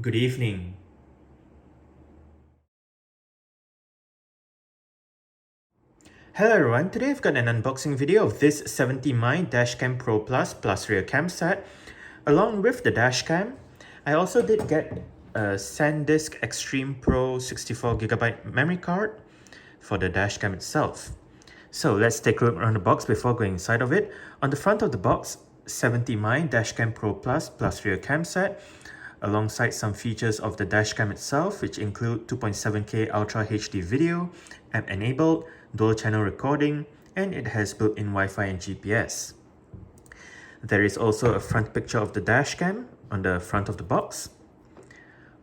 Good evening. Hello everyone, today I've got an unboxing video of this 70mm Dashcam Pro Plus+Rear cam set. Along with the dashcam, I also did get a SanDisk Extreme Pro 64GB memory card for the dashcam itself. So let's take a look around the box before going inside of it. On the front of the box, 70mm Dashcam Pro Plus+Rear cam set, alongside some features of the dashcam itself, which include 2.7K Ultra HD video, app enabled, dual channel recording, and it has built-in Wi-Fi and GPS. There is also a front picture of the dashcam on the front of the box.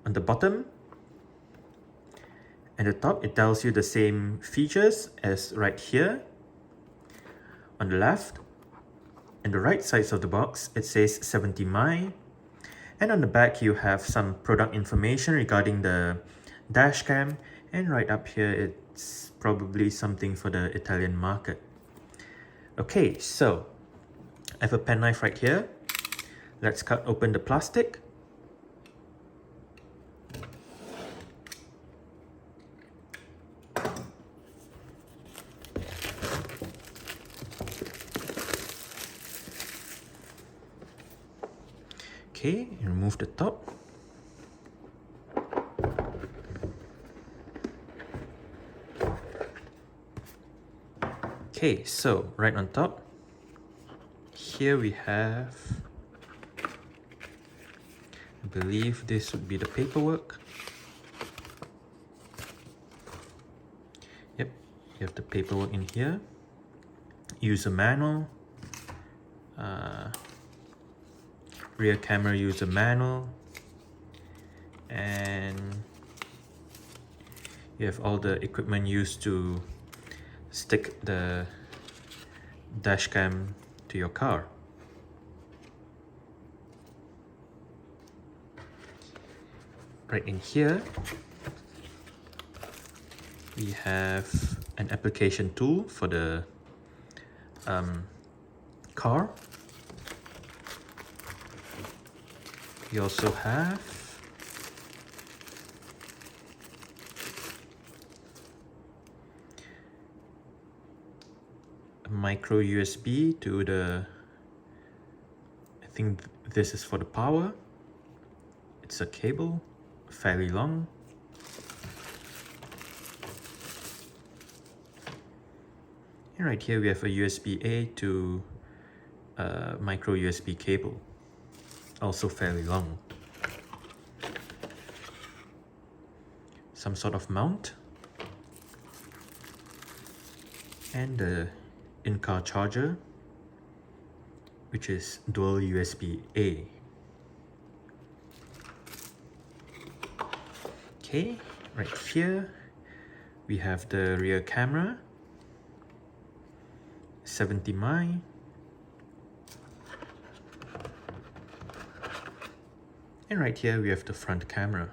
On the bottom and the top, it tells you the same features as right here. On the left and the right sides of the box, it says 70mm. And on the back, you have some product information regarding the dashcam. And right up here, it's probably something for the Italian market. Okay, so I have a penknife right here. Let's cut open the plastic. Okay, remove the top. Okay, so right on top, here we have, I believe this would be the paperwork. Yep, you have the paperwork in here. User manual, rear camera user manual, and you have all the equipment used to stick the dashcam to your car. Right in here, we have an application tool for the car. We also have a micro USB to the, I think this is for the power. It's a cable, fairly long. And right here we have a USB-A to a micro USB cable, also fairly long. Some sort of mount. And the in-car charger, which is dual USB-A. Okay, right here we have the rear camera, 70mm. And right here we have the front camera.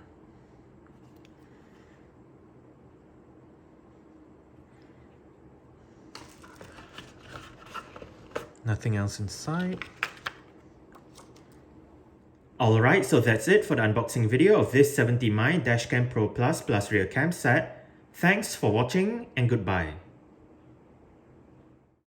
Nothing else inside. Alright, so that's it for the unboxing video of this 70mm Dashcam Pro Plus+Rear cam set. Thanks for watching and goodbye.